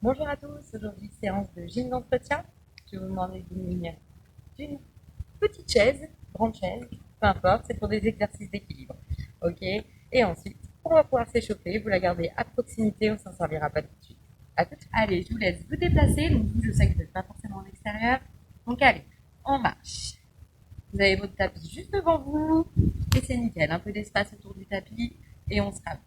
Bonjour à tous, aujourd'hui séance de gym d'entretien. Je vais vous demander de vous munir d'une petite chaise, grande chaise, peu importe, c'est pour des exercices d'équilibre. Ok. Et ensuite, on va pouvoir s'échauffer, vous la gardez à proximité, on ne s'en servira pas tout de suite. Allez, je vous laisse vous déplacer, donc vous, je sais que vous n'êtes pas forcément en extérieur. Donc allez, on marche. Vous avez votre tapis juste devant vous, et c'est nickel, un peu d'espace autour du tapis, et on se calme.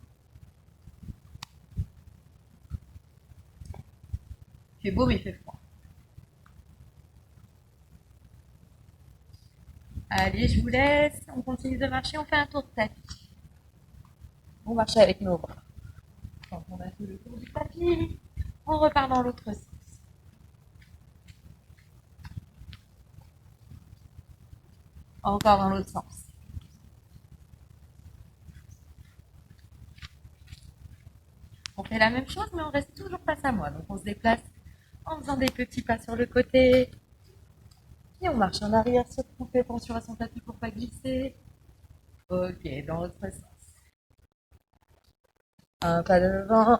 Il fait beau, mais il fait froid. Allez, je vous laisse. On continue de marcher. On fait un tour de tapis. On marche avec nos bras. Quand on a fait le tour du tapis, on repart dans l'autre sens. Encore dans l'autre sens. On fait la même chose, mais on reste toujours face à moi. Donc on se déplace en faisant des petits pas sur le côté. Et on marche en arrière, surtout fait attention à son tapis pour pas glisser. Ok, dans l'autre sens. Un pas devant,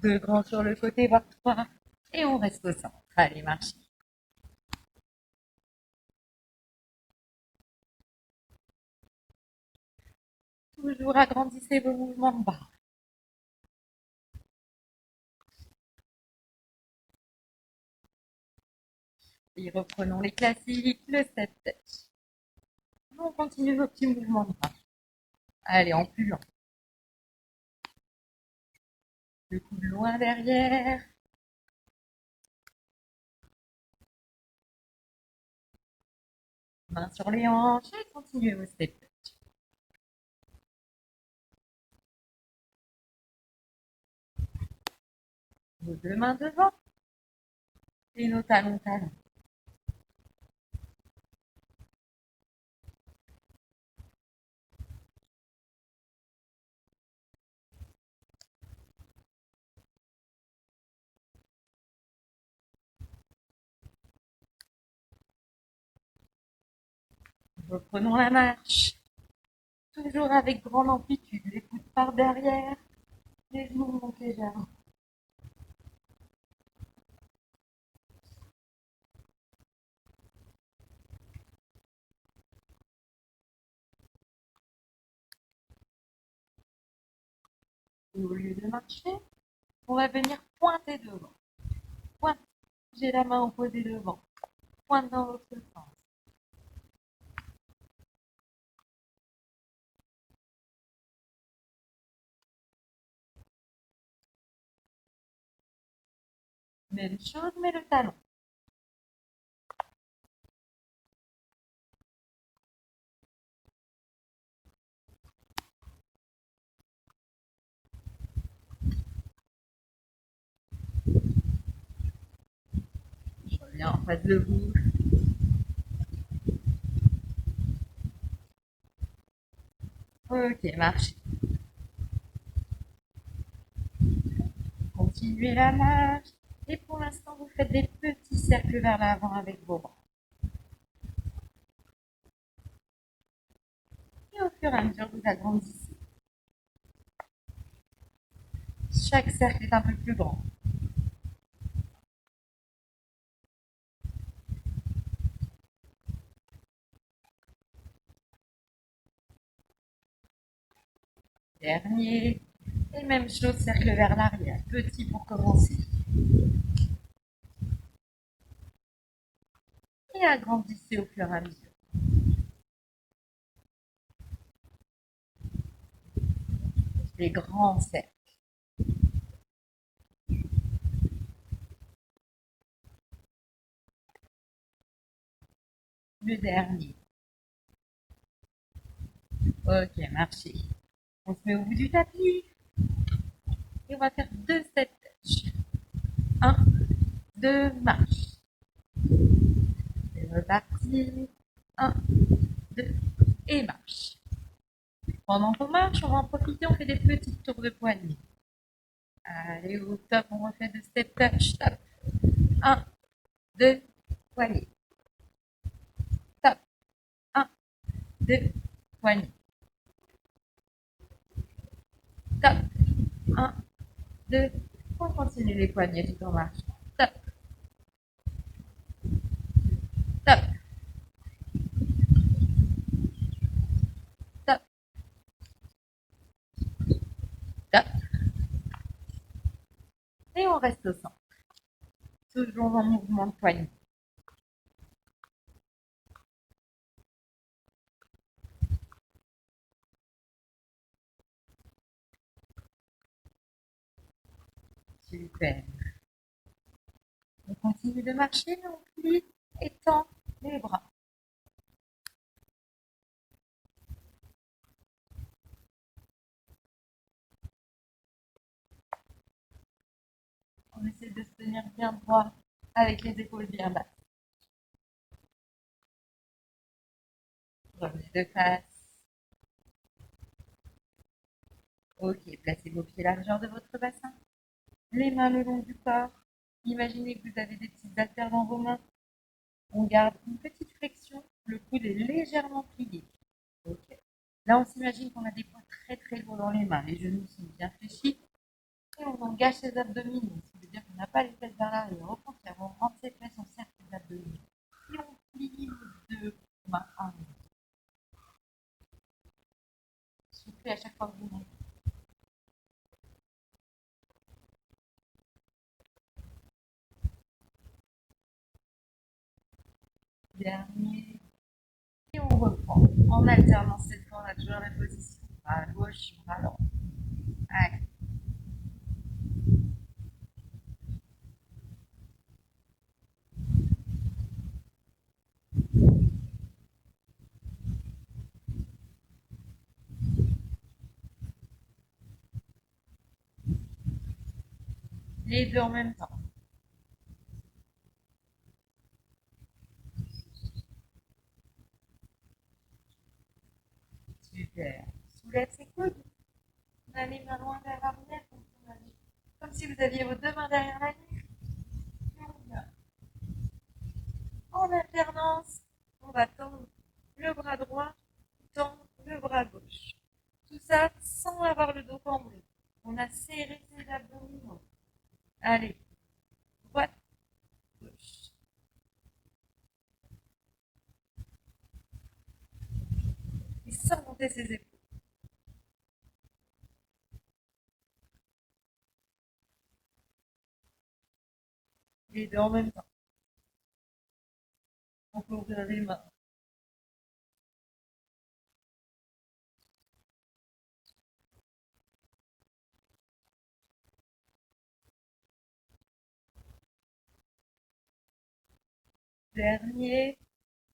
deux grands sur le côté, voire trois. Et on reste au centre. Allez, marchez. Toujours agrandissez vos mouvements de bras. Et reprenons les classiques, le step touch. On continue nos petits mouvements de bras. Allez, en plus lent. Le coude loin derrière. Main sur les hanches et continuez au step touch. Vos deux mains devant et nos talons talons. Reprenons la marche. Toujours avec grande amplitude. Les coudes par derrière. Les genoux montent légèrement. Et au lieu de marcher, on va venir pointer devant. Pointe. J'ai la main opposée devant. Pointe dans l'autre sens. Même chose, mais le talon. Je reviens en face de vous. Ok, marche. Continuez la marche. Et pour l'instant, vous faites des petits cercles vers l'avant avec vos bras. Et au fur et à mesure, vous agrandissez. Chaque cercle est un peu plus grand. Dernier. Et même chose, cercle vers l'arrière. Petit pour commencer. Et agrandissez au fur et à mesure. Les grands cercles. Le dernier. Ok, marchez. On se met au bout du tapis. Et on va faire deux step touch. Un, deux, marche. C'est reparti. Un, deux, et marche. Pendant qu'on marche, on va en profiter, on fait des petites tours de poignet. Allez, au top, on refait de step touch, top. Un, deux, poignet. Top. Un, deux, poignet. Top. Un, deux, On continue les poignets tout en marchant. Top, top, top, top. Et on reste au centre. Toujours en mouvement de poignet. Super. On continue de marcher, on plie et tend les bras. On essaie de se tenir bien droit avec les épaules bien basses. Revenez de face. Ok, placez vos pieds à la largeur de votre bassin. Les mains le long du corps. Imaginez que vous avez des petites haltères dans vos mains. On garde une petite flexion. Le coude est légèrement plié. Ok. Là, on s'imagine qu'on a des poids très très lourds dans les mains. Les genoux sont bien fléchis. Et on engage ses abdominaux. Ça veut dire qu'on n'a pas les fesses vers l'arrière. Au contraire, on rentre ses fesses, on serre ses abdominaux. Et on plie les deux mains en même. Soufflez à chaque fois que vous montez. Dernier. Et on reprend. En alternance, cette fois, on a toujours la position. Bras à gauche, bras à droite. Allez. Les deux en même temps. Super. Soulève ses coudes. On a les mains loin vers l'arrière, comme si vous aviez vos deux mains derrière la nuque. En alternance, on va tendre le bras droit, tendre le bras gauche. Tout ça sans avoir le dos cambré. On a serré ses abdominaux. Allez, droite, gauche. Et sans monter ses épaules. Les deux en même temps. On peut ouvrir les mains. Dernier.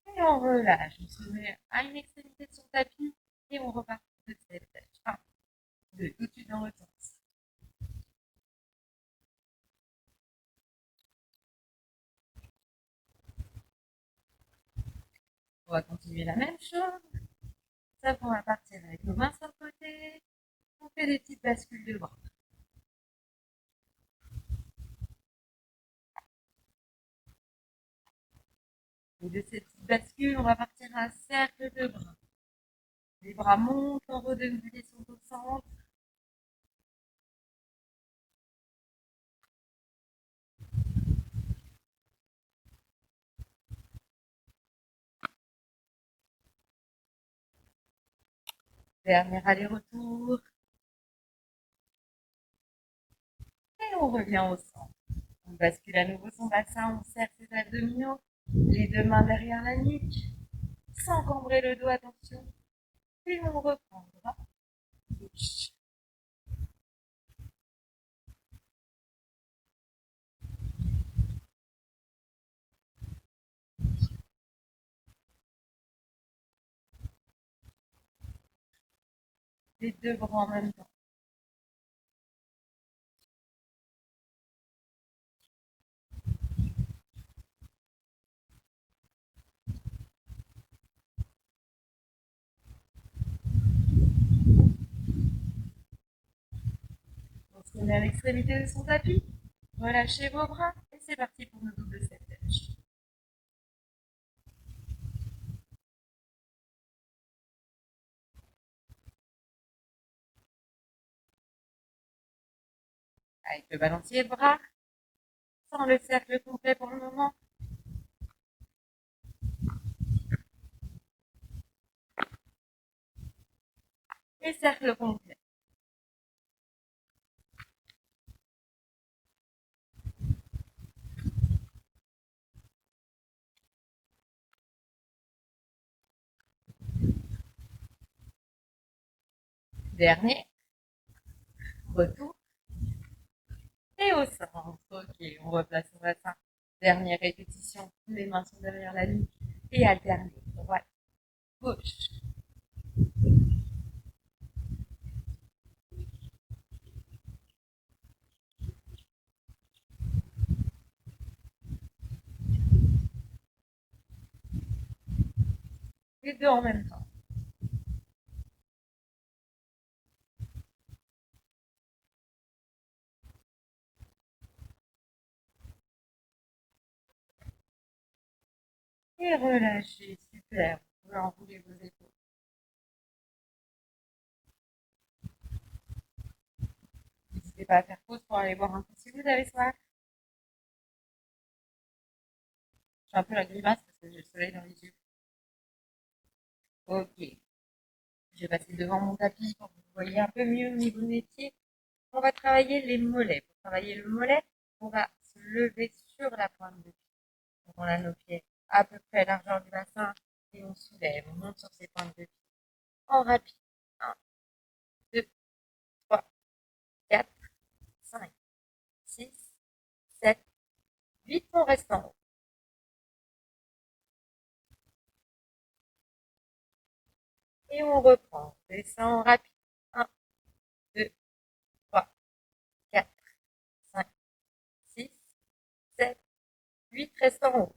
Et on relâche. On se met à une extrémité de son tapis et on repart de cette tâche. 1, 2, tout de suite dans l'autre sens. On va continuer la même chose. Ça, on va partir avec nos mains sur le côté. On fait des petites bascules de bras. Et de cette petite bascule, on va partir à un cercle de bras. Les bras montent en redéroulés sont au centre. Dernier aller-retour. Et on revient au centre. On bascule à nouveau son bassin, on serre ses abdominaux. Les deux mains derrière la nuque. Sans cambrer le dos, attention. Et on reprend. Bras gauche. Les deux bras en même temps. On se met à l'extrémité de son tapis. Relâchez vos bras et c'est parti pour nos doubles stretch. avec le balancier de bras, sans le cercle complet pour le moment. Et cercle complet. Dernier. Retour. Et au centre. Ok, on replace son bassin. Dernière répétition. Les mains sont derrière la nuque. Et alterner. Droite. Gauche. Les deux en même temps. Et relâchez. Super. Vous pouvez enrouler vos épaules. N'hésitez pas à faire pause pour aller boire un coup si vous avez soif. Je fais un peu la grimace parce que j'ai le soleil dans les yeux. Ok. Je vais passer devant mon tapis pour que vous voyez un peu mieux au niveau de mes pieds. On va travailler les mollets. Pour travailler le mollet, on va se lever sur la pointe de pied. Donc on a nos pieds à peu près à la largeur du bassin et on soulève, on monte sur ces pointes de pied. En rapide. 1, 2, 3, 4, 5, 6, 7, 8. On reste en haut. Et on reprend. On descend rapide. 1, 2, 3, 4, 5, 6, 7, 8. Reste en haut.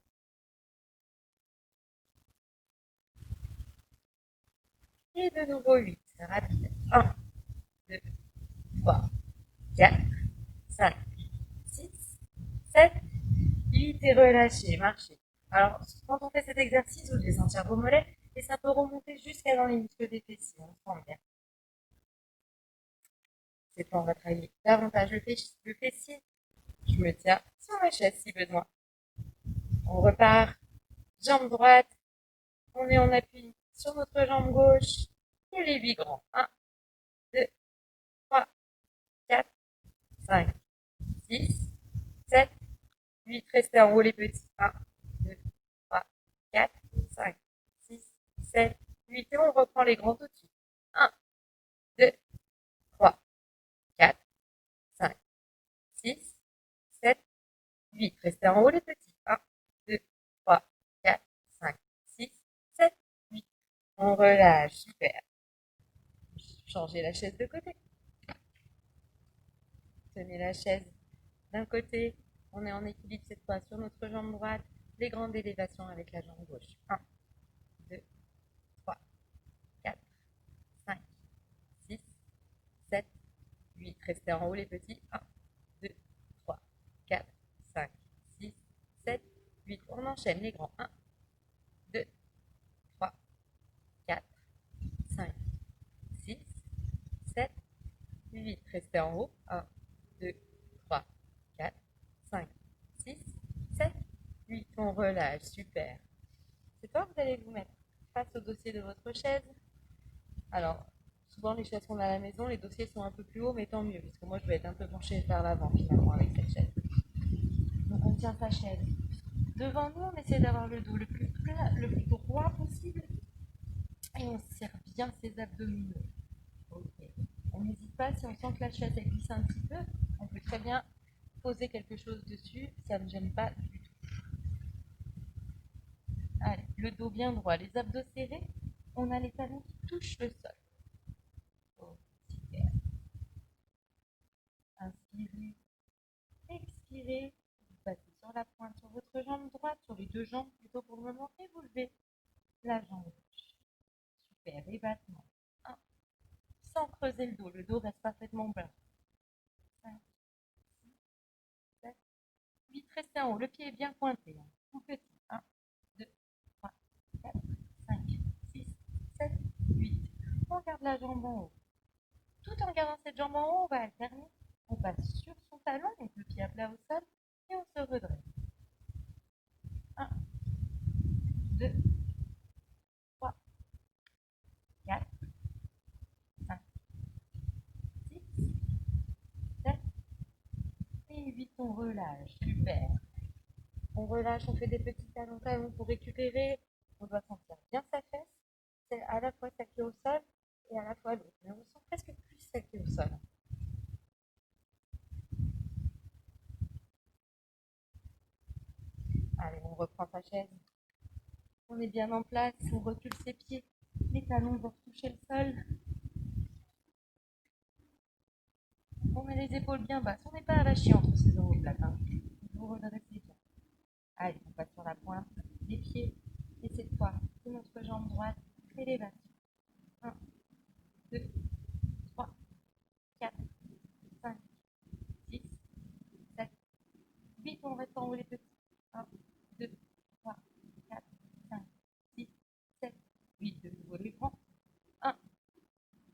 Et de nouveau 8. Rapide. 1, 2, 3, 4, 5, 6, 7, 8 et relâchez, marchez. Alors, quand on fait cet exercice, vous devez sentir vos mollets et ça peut remonter jusqu'à dans les muscles des fessiers. On sent bien. C'est quand on va travailler davantage le fessier. Je me tiens sur ma chaise si besoin. On repart. Jambe droite. On est en appui sur notre jambe gauche. Et les bigrons. 1, 2, 3, 4, 5, 6, 7, 8. Restez en haut les petits. 1, 2, 3, 4, 5, 6, 7, 8. Et on reprend les grands tout de suite. 1, 2, 3, 4, 5, 6, 7, 8. Restez en haut les petits. 1, 2, 3, 4, 5, 6, 7, 8. On relâche. Super. Changez la chaise de côté. Tenez la chaise d'un côté. On est en équilibre cette fois sur notre jambe droite. Les grandes élévations avec la jambe gauche. 1, 2, 3, 4, 5, 6, 7, 8. Restez en haut les petits. 1, 2, 3, 4, 5, 6, 7, 8. On enchaîne les grands. 1, 2, 3, 4, 5, 6, 7, 8. Restez en haut. 1, 2, 3, 4, 5, 6, 7, 8. On relâche. Super. C'est toi, vous allez vous mettre face au dossier de votre chaise. Alors, souvent les chaises qu'on a à la maison, les dossiers sont un peu plus hauts, mais tant mieux, parce que moi je vais être un peu penchée vers l'avant finalement avec cette chaise. Donc on tient sa chaise devant nous, on essaie d'avoir le dos le plus plat, le plus droit possible, et on serre bien ses abdominaux. Ok. On n'hésite pas, si on sent que la chaise elle glisse un petit peu, on peut très bien poser quelque chose dessus, ça ne gêne pas du tout. Allez, le dos bien droit, les abdos serrés, on a les talons qui touchent le sol. Oh, super. Inspirez, expirez, vous passez sur la pointe sur votre jambe droite, sur les deux jambes plutôt pour le moment, et vous levez la jambe gauche. Super, et battement. 1, sans creuser le dos reste parfaitement bas. 5, 6, 7, 8, restez en haut, le pied est bien pointé, hein. Tout petit. 1, 2, 3, 4, 5, 6, 7, 8. On garde la jambe en haut. Tout en gardant cette jambe en haut, on va alterner. On passe sur son talon, donc le pied à plat au sol, et on se redresse. 1, 2, 3, 4, 5, 6, 7 et 8. On relâche. Super. On relâche, on fait des petits talons pour récupérer. On doit sentir bien sa fesse. C'est à la fois sa queue au sol et à la fois l'autre. Mais on sent presque plus sa queue au sol. Allez, on reprend sa chaise. On est bien en place, on recule ses pieds. Les talons vont toucher le sol. On met les épaules bien basses. On n'est pas avachi entre ces omoplates. Vous redressez bien. Allez, on passe sur la pointe des pieds. Et cette fois, de notre jambe droite, élévation. 1, 2, 3, 4, 5, 6, 7, 8. On reste en haut les petits. 1, 2, 3, 4, 5, 6, 7, 8. De nouveau les grands. 1,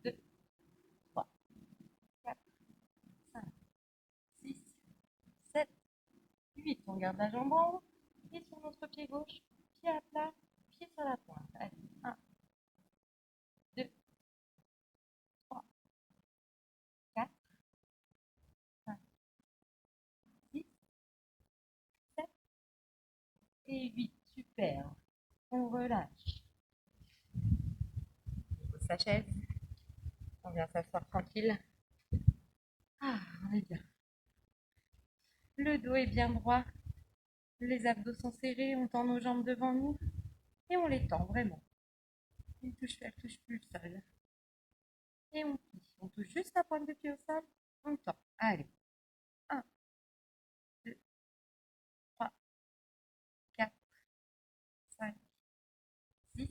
2, 3, 4, 5, 6, 7, 8. On garde la jambe en haut. Et sur notre pied gauche, pied à plat, pied sur la pointe. Allez, 1, 2, 3, 4, 5, 6, 7 et 8. Super. On relâche. On pose sa chaise. On vient s'asseoir tranquille. Ah, on est bien. Le dos est bien droit. Les abdos sont serrés. On tend nos jambes devant nous. Et on les tend vraiment. Elles touchent plus le sol. Et on plie. On touche juste la pointe de pied au sol. On tend. Allez. 1, 2, 3, 4, 5, 6,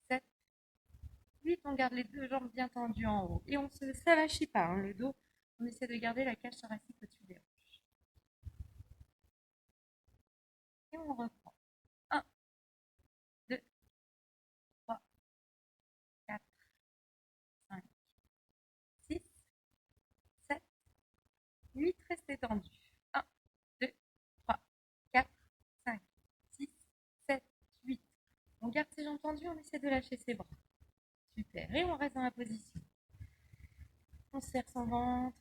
7, 8. On garde les deux jambes bien tendues en haut. Et on ne se s'avachit pas. Le dos, on essaie de garder la cage thoracique au-dessus des hanches. Et on reprend. 1, 2, 3, 4, 5, 6, 7, 8. Restez tendus. 1, 2, 3, 4, 5, 6, 7, 8. On garde ses jambes tendues, on essaie de lâcher ses bras. Super. Et on reste dans la position. On serre son ventre.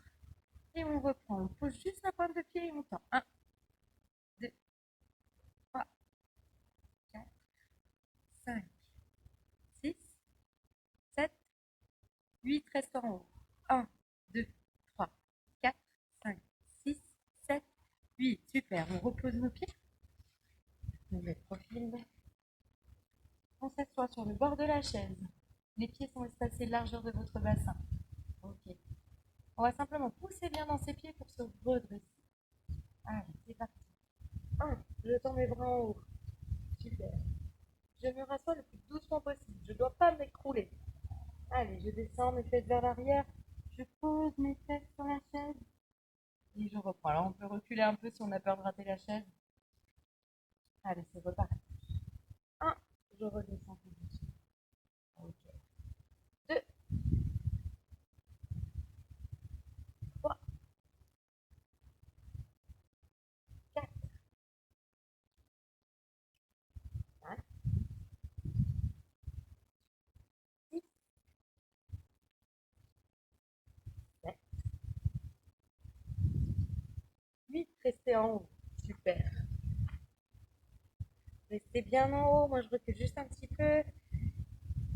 Et on reprend. On pose juste la pointe de pied et on tend. 1, 2, 3, 4, 5, 6, 7, 8. Reste en haut. 1, 2, 3, 4, 5, 6, 7, 8. Super. On repose nos pieds. On met profil. On s'assoit sur le bord de la chaise. Les pieds sont espacés largeur de votre bassin. Ok. On va simplement pousser bien dans ses pieds pour se redresser. Allez, c'est parti. 1. Je tends mes bras en haut. Super. Je me rassois le plus doucement possible. Je ne dois pas m'écrouler. Allez, je descends mes fesses vers l'arrière. Je pose mes fesses sur la chaise. Et je reprends. Alors, on peut reculer un peu si on a peur de rater la chaise. Allez, c'est reparti. 1. Je redescends tout doucement. Ok. 2. 3. 4. 5. 6. 7. 8. Restez en haut. Super. Restez bien en haut. Moi, je recule juste un petit peu.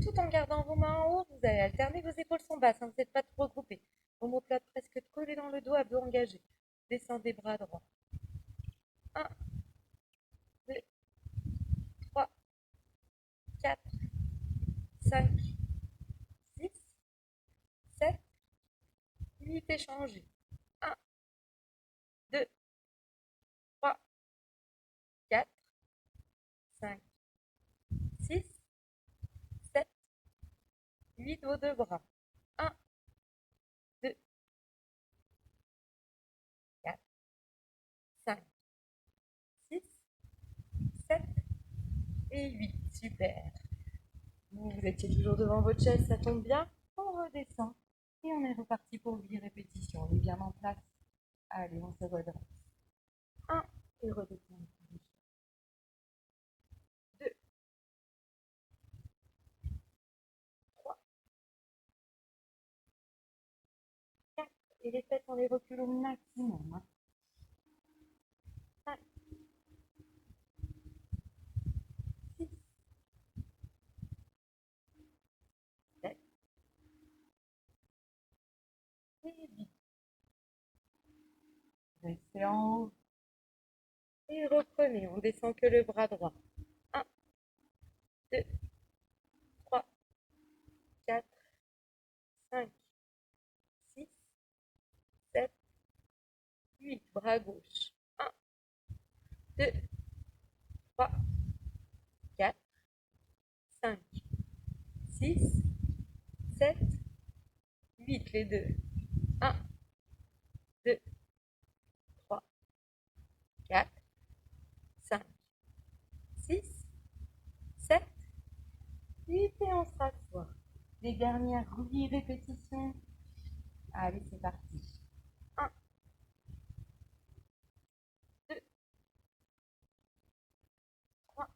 Tout en gardant vos mains en haut, vous allez alterner, vos épaules sont basses, vous n'êtes pas trop regroupés. Omoplate presque collé dans le dos, abdos engagés. Descendez bras droits. 1, 2, 3, 4, 5, 6, 7, 8. Échangez. 1, 2, 3, 4, 5, 6, 7, 8. Vos deux bras. 1, 2, 4, 5, 6, 7 et 8. Super. Vous étiez toujours devant votre chaise, ça tombe bien. On redescend et Et on est reparti pour 8 répétitions. On est bien en place. Allez, on se redresse. 1 et redescend. 2, 3, 4. Et les têtes, on les recule au maximum. 5, 6, 7 et 8. Restez en haut. Et reprenez, on descend que le bras droit. 1, 2, 3, 4, 5, 6, 7, 8. Bras gauche. 1, 2, 3, 4, 5, 6, 7, 8. Les deux. 1, 2, 3, 4, 5, 6, 7, 8. Et on se rassoit. Les dernières 8 répétitions. Allez, c'est parti. 1, 2, 3,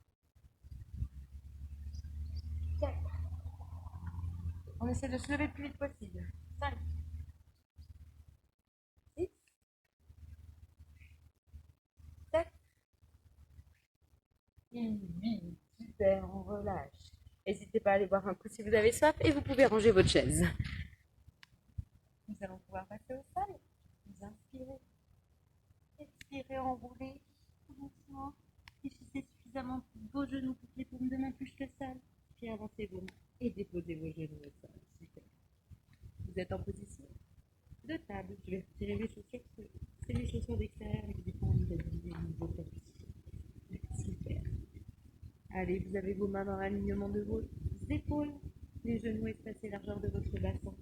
4. On essaie de se lever le plus vite possible. 5, 6, 7 et 8. Super, on relâche. N'hésitez pas à aller boire un coup si vous avez soif et vous pouvez ranger votre chaise. Nous allons pouvoir passer au sol. Vous inspirez. Expirez, enroulez tout doucement. Fléchissez suffisamment vos genoux pour que les paumes de main touchent le sol. Puis avancez vos mains et déposez vos genoux au sol. Super. Vous êtes en position de table. Je vais retirer les chaussures. C'est les chaussures d'extérieur avec des points d'habiller au niveau tapis. Super. Allez, vous avez vos mains dans l'alignement de vos épaules. Les genoux espacés largeur de votre bassin.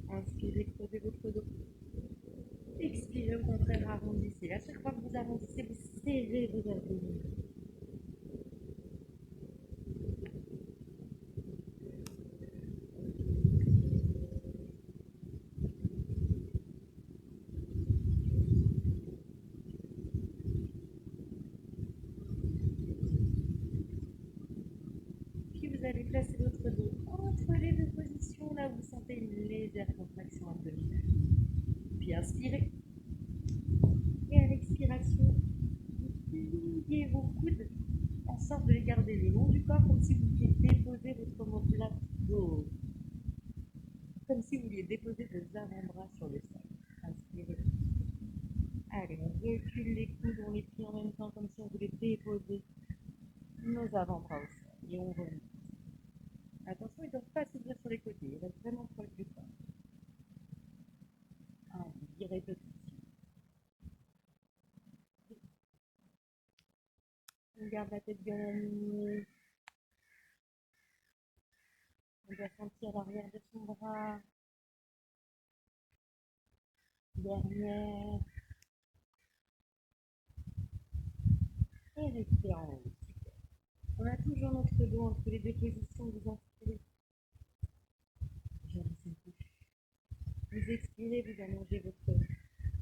Inspirez, creusez votre dos. Expirez, au contraire, arrondissez. À chaque fois que vous arrondissez, vous serrez vos abdominaux. Puis vous allez placer votre dos entre les deux positions, là où vous sentez une légère contraction abdominale. Puis inspirez. Et à l'expiration, vous pliez vos coudes en sorte de les garder le long du corps, comme si vous vouliez déposer votre omoplate gauche. Comme si vous vouliez déposer vos avant-bras sur le sol. Inspirez. Allez, on recule les coudes, on les plie en même temps, comme si on voulait déposer nos avant-bras au sol. Et on remonte. Attention, ils ne doivent pas s'ouvrir sur les côtés, ils restent vraiment proches du corps. Un, 10 répétitions. On garde la tête bien alignée. On doit sentir l'arrière de son bras. Dernière. Et restez en haut. Super. On a toujours notre dos entre les deux positions. Vous inspirez. Vous expirez, vous allongez votre.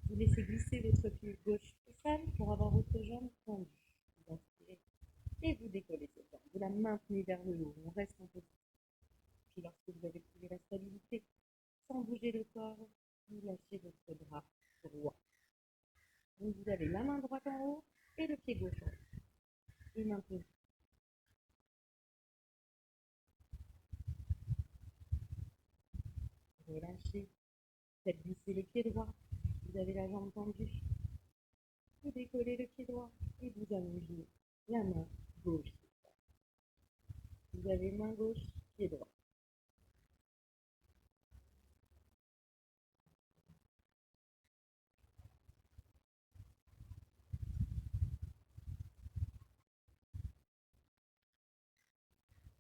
Vous laissez glisser votre pied gauche au sol pour avoir votre jambe tendue. Vous inspirez. Et vous décollez cette jambe. Vous la maintenez vers le haut. On reste en position. Puis lorsque vous avez trouvé la stabilité, sans bouger le corps, vous lâchez votre bras droit. Donc vous avez la main droite en haut et le pied gauche en haut. Et maintenant, relâchez. Faites glisser le pied droit. Vous avez la jambe tendue. Vous décollez le pied droit et vous allongez la main gauche. Vous avez main gauche, pied droit.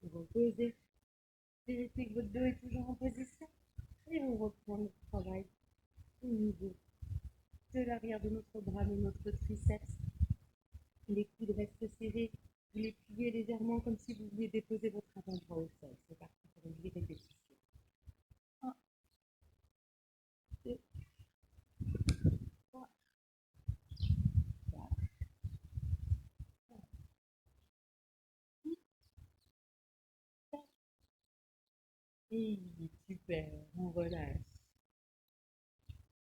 Vous reposez. Vérifiez que votre dos est toujours en position. Et on reprend le travail au niveau de l'arrière de notre bras, de notre triceps. Les coudes restent serrés. Vous les pliez légèrement comme si vous vouliez déposer votre avant-bras au sol. C'est parti pour une répétition. 1, Et super, on relâche.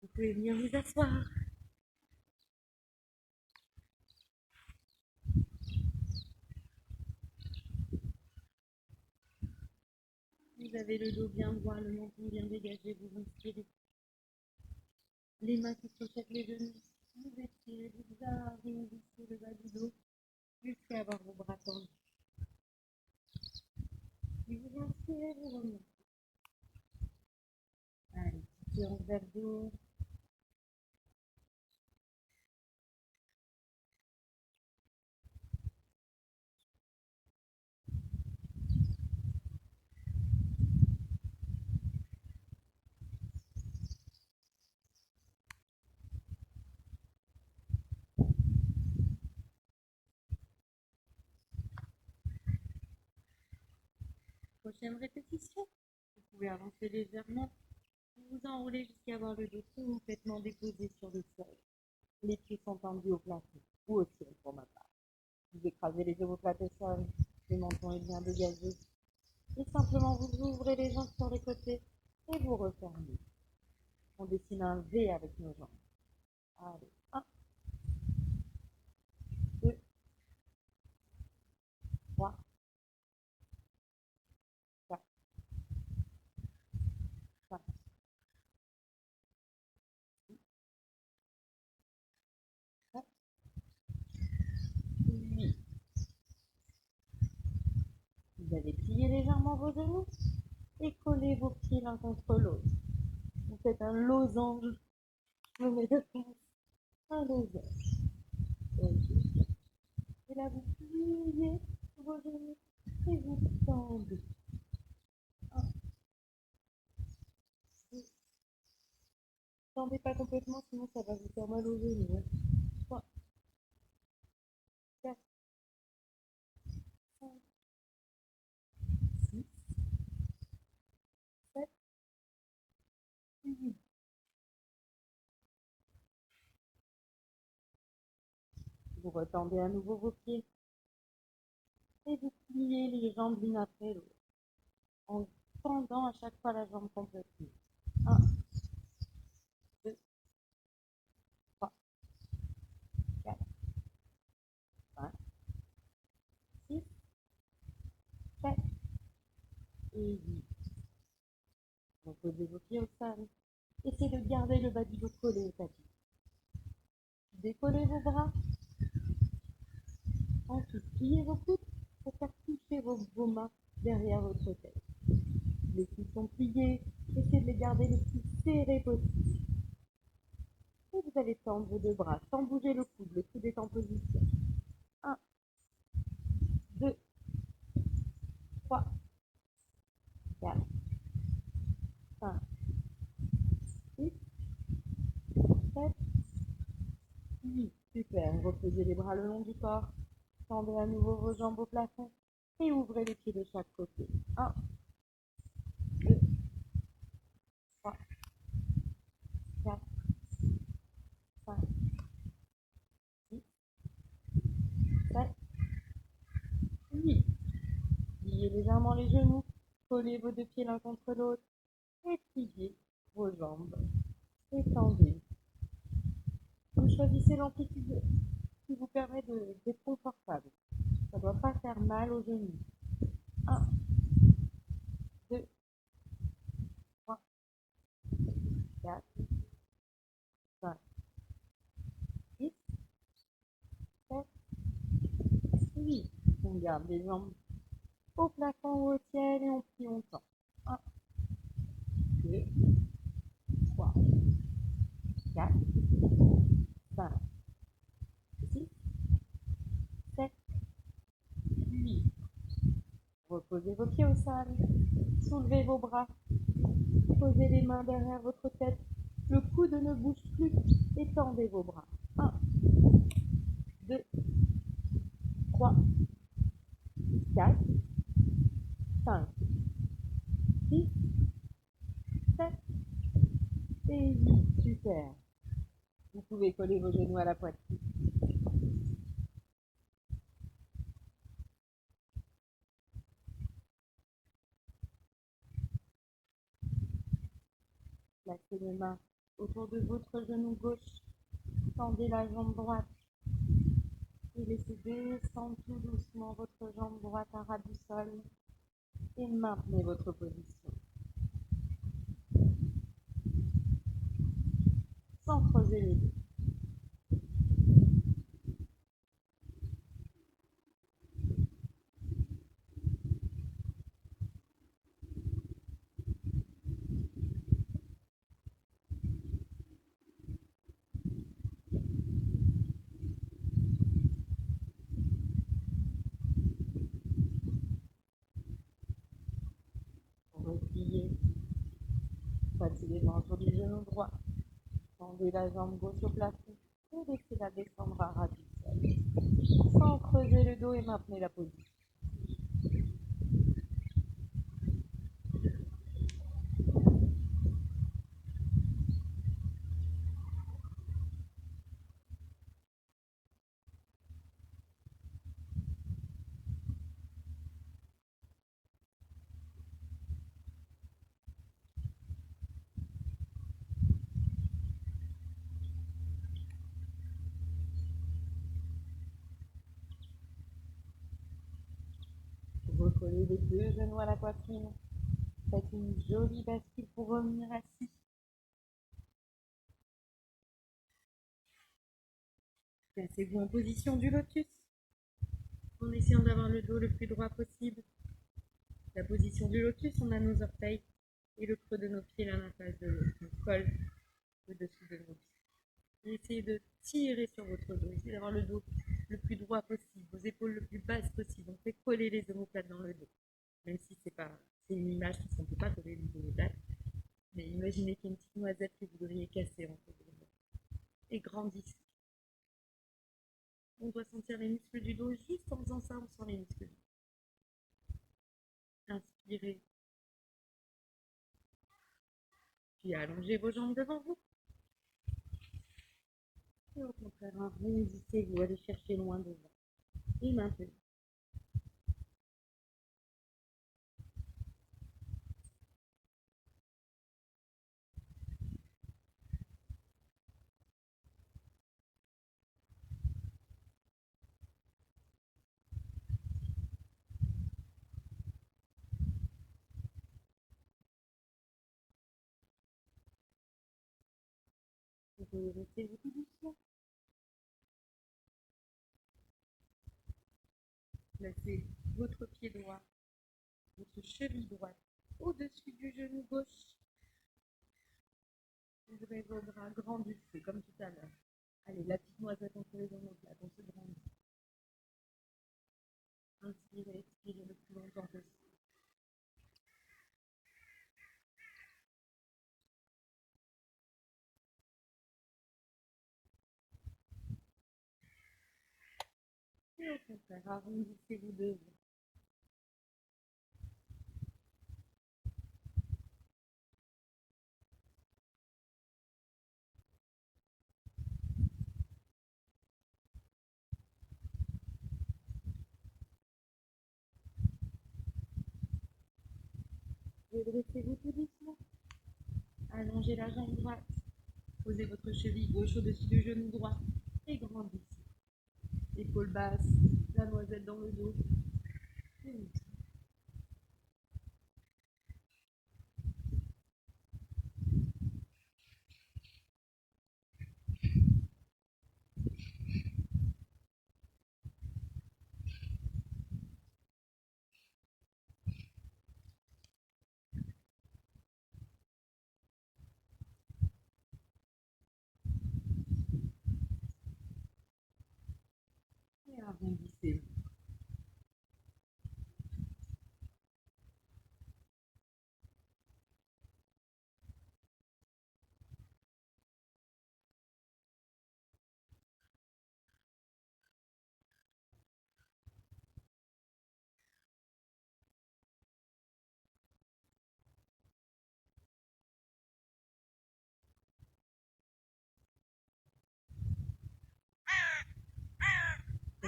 Vous pouvez venir vous asseoir. Vous avez le dos bien droit, le menton bien dégagé, vous inspirez. Les mains qui crochetent les genoux. Vous étirez, vous arrondissez le bas du dos jusqu'à avoir vos bras tendus. Puis vous inspirez, vous remontez. Allez, petite séance d'abdos. Prochaine répétition. Vous pouvez avancer légèrement. Vous vous enroulez jusqu'à avoir le dos complètement déposé sur le sol. Les pieds sont tendus au plafond ou au ciel pour ma part. Vous écrasez les omoplates au sol. Le menton est bien dégagé. Et simplement vous ouvrez les jambes sur les côtés et vous refermez. On dessine un V avec nos jambes. Allez, 1, 2, 3, 4, 5, 6, 7, 8. Vous allez plier légèrement vos genoux et coller vos pieds l'un contre l'autre. Vous faites un losange. Je me mets de face. Un losange. Ok. Et là, vous pliez vos genoux et vous tendez. 1, 2. Tendez pas complètement, sinon ça va vous faire mal aux genoux. 3, 4, 5, 6, 7, 8. Vous retendez à nouveau vos pieds et vous pliez les jambes l'une après l'autre en tendant à chaque fois la jambe complètement. 1, 2, 3, 4, 5, 6, 7 et 8. Vous posez vos pieds au sol. Essayez de garder le bas du dos collé au tapis. Décollez vos bras. Ensuite, pliez vos coudes pour faire toucher vos mains derrière votre tête. Les coudes sont pliés. Essayez de les garder le plus serrés possible. Et vous allez tendre vos deux bras sans bouger le coude est en position. 1, 2, 3, 4, 5, 6, 7, 8. Super, reposez les bras le long du corps. Tendez à nouveau vos jambes au plafond et ouvrez les pieds de chaque côté. 1, 2, 3, 4, 5, 6, 7, 8. Pliez légèrement les genoux, collez vos deux pieds l'un contre l'autre et pliez vos jambes. Étendez. Vous choisissez l'amplitude qui vous permet d'être confortable. Ça ne doit pas faire mal aux genoux. 1, 2, 3, 4, 5, 6, 7, 8. On garde les jambes au plafond ou au ciel et on plie, on tend. 1, 2, 3, 4, 5, 6, 7, 8. Reposez vos pieds au sol. Soulevez vos bras. Posez les mains derrière votre tête. Le coude ne bouge plus. Étendez vos bras. 1, 2, 3, 4, 5, 6, 7 et 8. Super. Vous pouvez coller vos genoux à la poitrine. Placez les mains autour de votre genou gauche. Tendez la jambe droite et laissez descendre tout doucement votre jambe droite à ras du sol et maintenez votre position sans creuser les dos. Repliez, passez les mains sur le genou droit, tendez la jambe gauche au plafond et laissez-la descendre à ras du sol sans creuser le dos et maintenez la position. Recollez les deux genoux à la poitrine. Faites une jolie bascule pour revenir assis. Placez-vous en position du lotus en essayant d'avoir le dos le plus droit possible. La position du lotus, on a nos orteils et le creux de nos pieds l'un en face de l'autre. On colle au-dessus de nos pieds. Et essayez de tirer sur votre dos. Essayez d'avoir le dos le plus droit possible, vos épaules le plus basses possible. On fait coller les omoplates dans le dos. Même si c'est une image parce qu'on ne peut pas coller les omoplates. Mais imaginez qu'il y a une petite noisette que vous voudriez casser entre vos mains. Et grandissez. On doit sentir les muscles du dos juste en faisant ça, on sent les muscles du dos. Inspirez. Puis allongez vos jambes devant vous. Et au contraire, rondissez-vous, allez chercher loin devant. Et maintenant. Vous pouvez rester tout doucement. Placez votre pied droit, votre cheville droite au-dessus du genou gauche. Ouvrez vos bras, grandissez comme tout à l'heure. Allez, la petite noisette entre les omoplates, on se grandit. Inspirez, expirez le plus longtemps possible. Et au contraire, arrondissez-vous devant. Redressez-vous tout doucement. Allongez la jambe droite. Posez votre cheville gauche au-dessus du genou droit et grandissez. Épaules basses, la noisette dans le dos. Et arrondissez.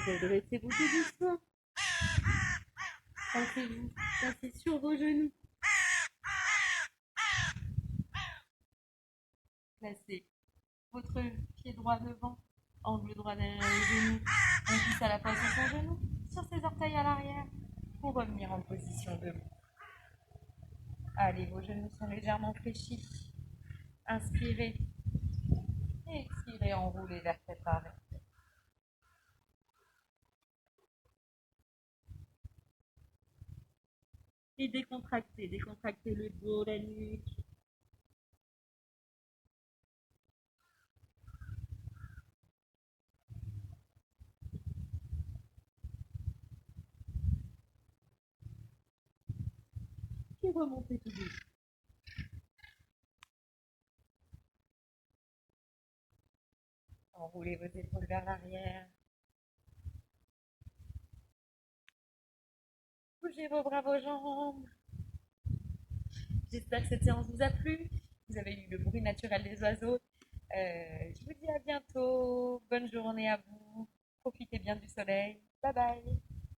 Redressez-vous tout doucement. Passez sur vos genoux. placez votre pied droit devant, angle droit derrière les genoux. On glisse à la place de son genou, sur ses orteils à l'arrière, pour revenir en position debout. Allez, vos genoux sont légèrement fléchis. Inspirez. Expirez, enroulez vertébrale. Et décontractez, décontractez le dos, la nuque. Puis remontez tout doucement. Enroulez vos épaules vers l'arrière. Bougez vos bras, vos jambes. J'espère que cette séance vous a plu. Vous avez eu le bruit naturel des oiseaux. Je vous dis à bientôt. Bonne journée à vous. Profitez bien du soleil. Bye bye.